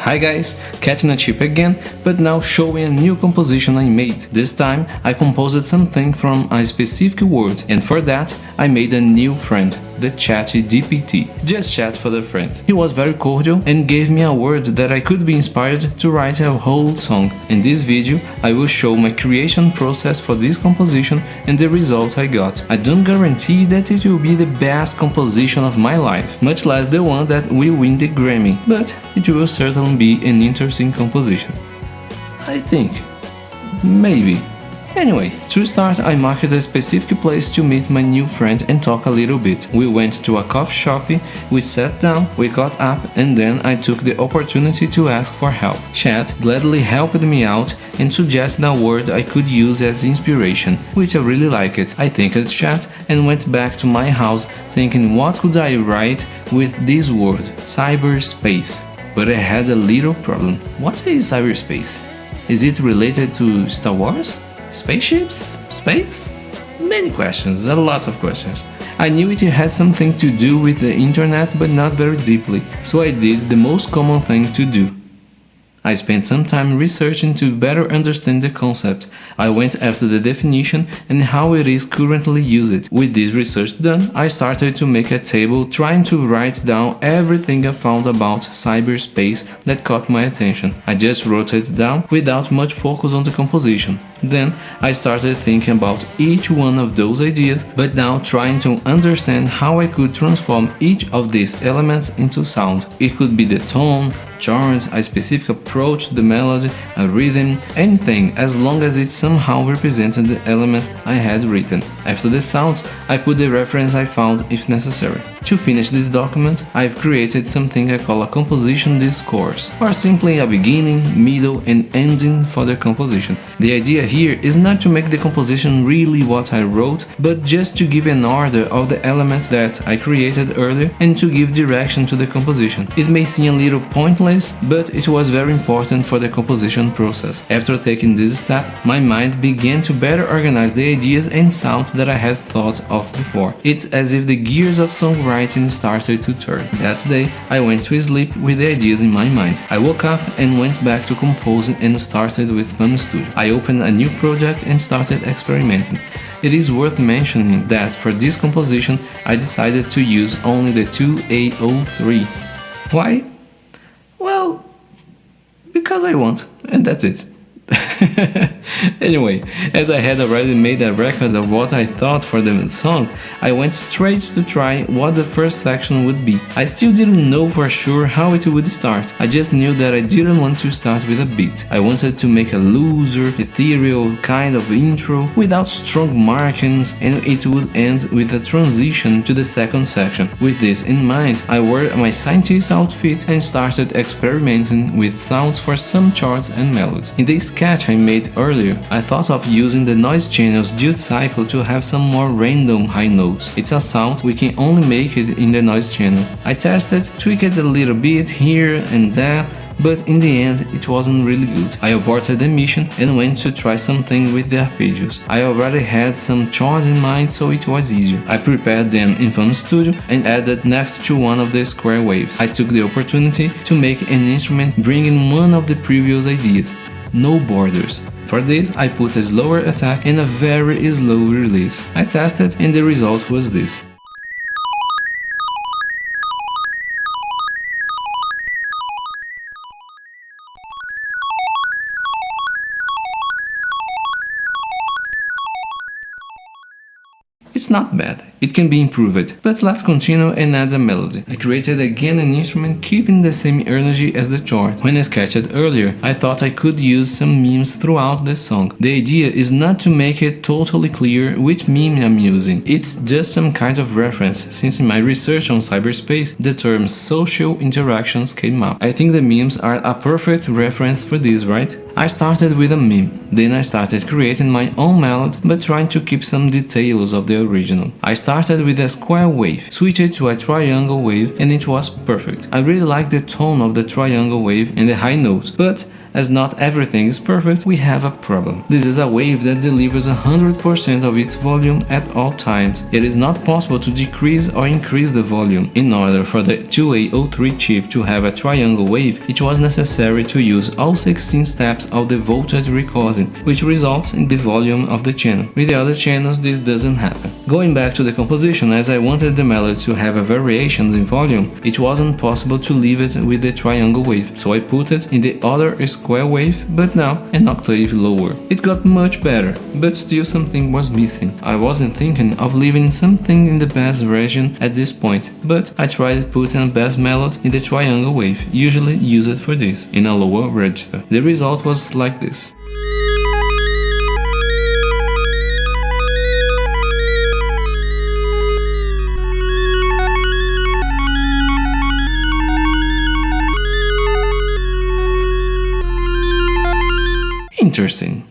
Hi guys, catching a chip again, but now showing a new composition I made. This time I composed something from a specific word, and for that I made a new friend, the ChatGPT. Just chat for the friends. He was very cordial and gave me a word that I could be inspired to write a whole song. In this video I will show my creation process for this composition and the result I got. I don't guarantee that it will be the best composition of my life, much less the one that will win the Grammy, but it will certainly be an interesting composition. I think. Maybe. Anyway, to start I marked a specific place to meet my new friend and talk a little bit. We went to a coffee shop, we sat down, we caught up, and then I took the opportunity to ask for help. Chat gladly helped me out and suggested a word I could use as inspiration, which I really liked. I thanked Chat and went back to my house thinking what could I write with this word, cyberspace. But I had a little problem. What is cyberspace? Is it related to Star Wars? Spaceships? Space? Many questions, a lot of questions. I knew it had something to do with the internet, but not very deeply, so I did the most common thing to do. I spent some time researching to better understand the concept. I went after the definition and how it is currently used. With this research done, I started to make a table trying to write down everything I found about cyberspace that caught my attention. I just wrote it down without much focus on the composition. Then I started thinking about each one of those ideas, but now trying to understand how I could transform each of these elements into sound. It could be the tone, chords, a specific approach to the melody, a rhythm, anything as long as it somehow represented the element I had written. After the sounds, I put the reference I found if necessary. To finish this document, I've created something I call a composition discourse, or simply a beginning, middle and ending for the composition. The idea here is not to make the composition really what I wrote, but just to give an order of the elements that I created earlier and to give direction to the composition. It may seem a little pointless, but it was very important for the composition process. After taking this step, my mind began to better organize the ideas and sounds that I had thought of before. It's as if the gears of songwriting started to turn. That day, I went to sleep with the ideas in my mind. I woke up and went back to composing and started with Fun Studio. I opened a new project and started experimenting. It is worth mentioning that for this composition, I decided to use only the 2A03. Why? Well, because I want, and that's it. Anyway, as I had already made a record of what I thought for the song, I went straight to try what the first section would be. I still didn't know for sure how it would start. I just knew that I didn't want to start with a beat. I wanted to make a looser, ethereal kind of intro without strong markings, and it would end with a transition to the second section. With this in mind, I wore my scientist outfit and started experimenting with sounds for some chords and melodies. In the sketch I made earlier, I thought of using the noise channel's dude cycle to have some more random high notes. It's a sound we can only make it in the noise channel. I tested, tweaked it a little bit here and there, but in the end it wasn't really good. I aborted the mission and went to try something with the arpeggios. I already had some chords in mind, so it was easier. I prepared them in Fun Studio and added next to one of the square waves. I took the opportunity to make an instrument bringing one of the previous ideas. No borders. For this, I put a slower attack and a very slow release. I tested and the result was this. It's not bad, it can be improved, but let's continue and add a melody. I created again an instrument keeping the same energy as the chords. When I sketched earlier, I thought I could use some memes throughout the song. The idea is not to make it totally clear which meme I'm using, it's just some kind of reference, since in my research on cyberspace, the term social interactions came up. I think the memes are a perfect reference for this, right? I started with a meme, then I started creating my own melody but trying to keep some details of the original. I started with a square wave, switched to a triangle wave and it was perfect. I really like the tone of the triangle wave and the high notes, but as not everything is perfect, we have a problem. This is a wave that delivers 100% of its volume at all times. It is not possible to decrease or increase the volume. In order for the 2A03 chip to have a triangle wave, it was necessary to use all 16 steps of the voltage recording, which results in the volume of the channel. With the other channels, this doesn't happen. Going back to the composition, as I wanted the melody to have a variations in volume, it wasn't possible to leave it with the triangle wave, so I put it in the other square wave, but now an octave lower. It got much better, but still something was missing. I wasn't thinking of leaving something in the bass region at this point, but I tried putting a bass melody in the triangle wave, usually used for this, in a lower register. The result was like this. Interesting.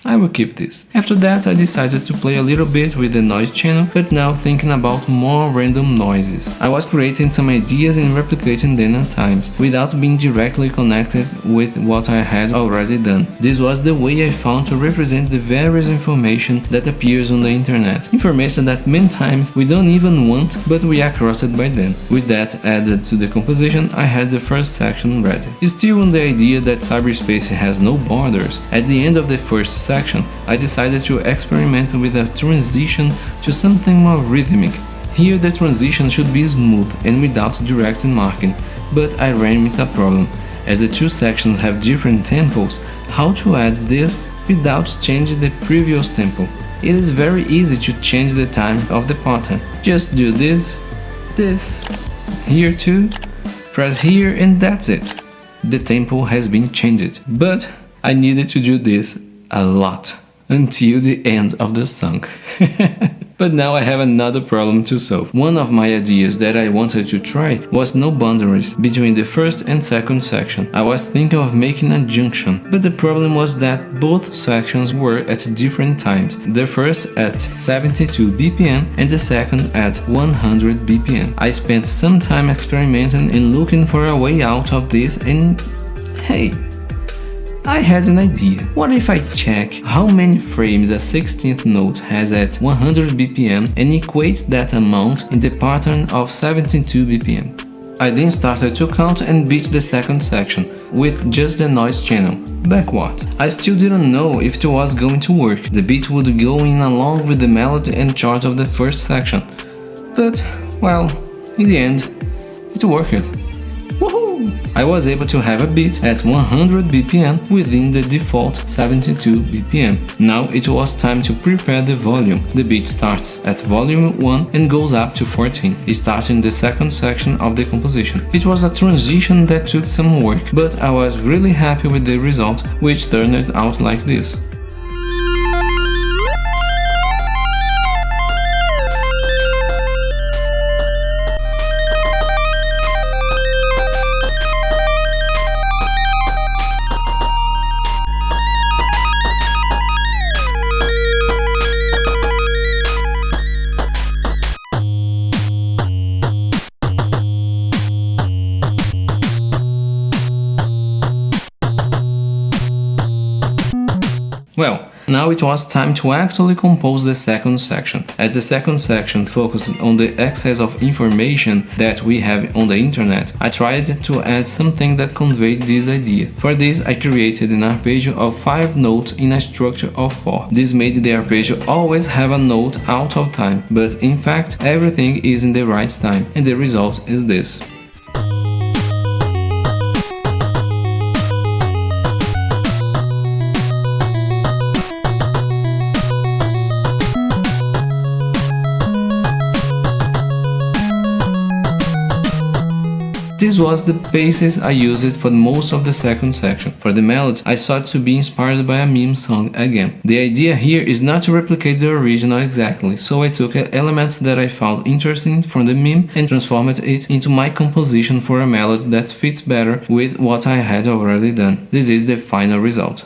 I will keep this. After that, I decided to play a little bit with the noise channel, but now thinking about more random noises. I was creating some ideas and replicating them at times, without being directly connected with what I had already done. This was the way I found to represent the various information that appears on the internet. Information that many times we don't even want, but we are crossed by them. With that added to the composition, I had the first section ready. Still on the idea that cyberspace has no borders, at the end of the first section, I decided to experiment with a transition to something more rhythmic. Here the transition should be smooth and without direct marking, but I ran into a problem. As the two sections have different tempos, how to add this without changing the previous tempo? It is very easy to change the time of the pattern. Just do this, here too, press here and that's it. The tempo has been changed, but I needed to do this a lot until the end of the song. But now I have another problem to solve. One of my ideas that I wanted to try was no boundaries between the first and second section. I was thinking of making a junction, but the problem was that both sections were at different times. The first at 72 BPM and the second at 100 BPM. I spent some time experimenting and looking for a way out of this, and hey, I had an idea. What if I check how many frames a 16th note has at 100 BPM and equate that amount in the pattern of 72 BPM? I then started to count and beat the second section with just the noise channel. Backward. I still didn't know if it was going to work. The beat would go in along with the melody and chart of the first section. But, well, in the end, it worked. Woohoo! I was able to have a beat at 100 BPM within the default 72 BPM. Now it was time to prepare the volume. The beat starts at volume 1 and goes up to 14, starting the second section of the composition. It was a transition that took some work, but I was really happy with the result, which turned out like this. Well, now it was time to actually compose the second section. As the second section focused on the excess of information that we have on the internet, I tried to add something that conveyed this idea. For this, I created an arpeggio of 5 notes in a structure of 4. This made the arpeggio always have a note out of time, but in fact everything is in the right time, and the result is this. This was the basis I used for most of the second section. For the melody, I sought to be inspired by a meme song again. The idea here is not to replicate the original exactly, so I took elements that I found interesting from the meme and transformed it into my composition for a melody that fits better with what I had already done. This is the final result.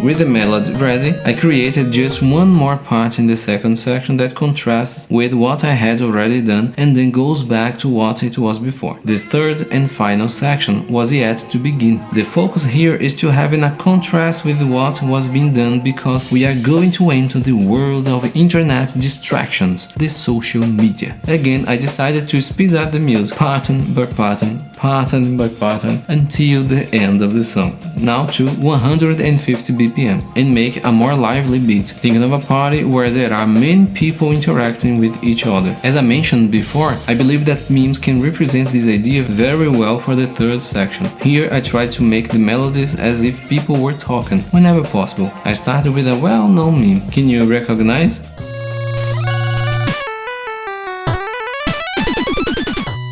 With the melody ready, I created just one more part in the second section that contrasts with what I had already done and then goes back to what it was before. The third and final section was yet to begin. The focus here is to having a contrast with what was being done because we are going to enter the world of internet distractions, the social media. Again, I decided to speed up the music, pattern by pattern, pattern by pattern, until the end of the song, now to 150 BPM, and make a more lively beat, thinking of a party where there are many people interacting with each other. As I mentioned before, I believe that memes can represent this idea very well for the third section. Here I tried to make the melodies as if people were talking, whenever possible. I started with a well-known meme. Can you recognize?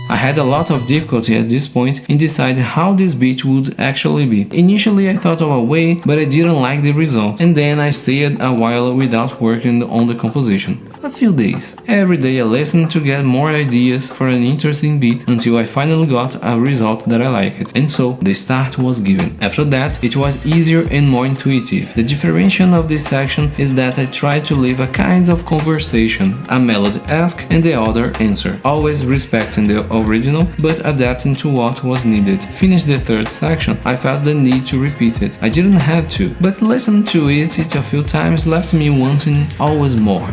I had a lot of difficulty at this point in deciding how this beat would actually be. Initially I thought of a way, but I didn't like the result, and then I stayed a while without working on the composition. A few days. Every day I listened to get more ideas for an interesting beat until I finally got a result that I liked, and so the start was given. After that, it was easier and more intuitive. The differentiation of this section is that I tried to leave a kind of conversation, a melody ask and the other answer, always respecting the original but adapting to what was needed. Finished the third section, I felt the need to repeat it. I didn't have to, but listening to it a few times left me wanting always more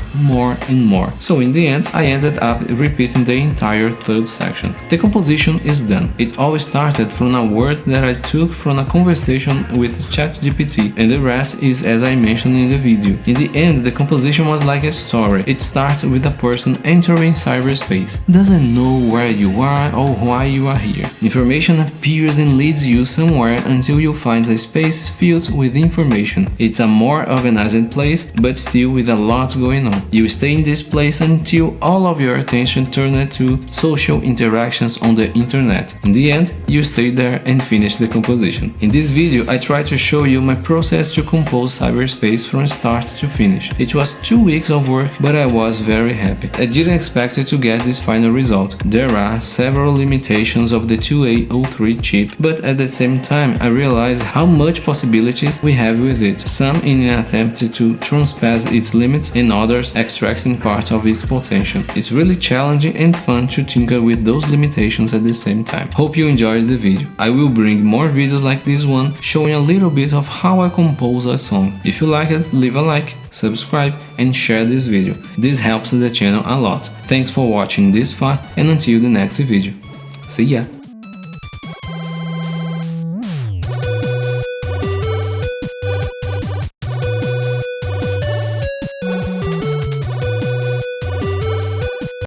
and more. So in the end, I ended up repeating the entire third section. The composition is done. It all started from a word that I took from a conversation with ChatGPT, and the rest is as I mentioned in the video. In the end, the composition was like a story. It starts with a person entering cyberspace, doesn't know where you are or why you are here. Information appears and leads you somewhere until you find a space filled with information. It's a more organized place, but still with a lot going on. You stay in this place until all of your attention turned to social interactions on the internet. In the end, you stay there and finish the composition. In this video, I try to show you my process to compose Cyberspace from start to finish. It was 2 weeks of work, but I was very happy. I didn't expect to get this final result. There are several limitations of the 2803 chip, but at the same time I realized how much possibilities we have with it, some in an attempt to transpass its limits and others extracting part of its potential. It's really challenging and fun to tinker with those limitations at the same time. Hope you enjoyed the video. I will bring more videos like this one showing a little bit of how I compose a song. If you like it, leave a like, subscribe and share this video. This helps the channel a lot. Thanks for watching this far and until the next video. See ya!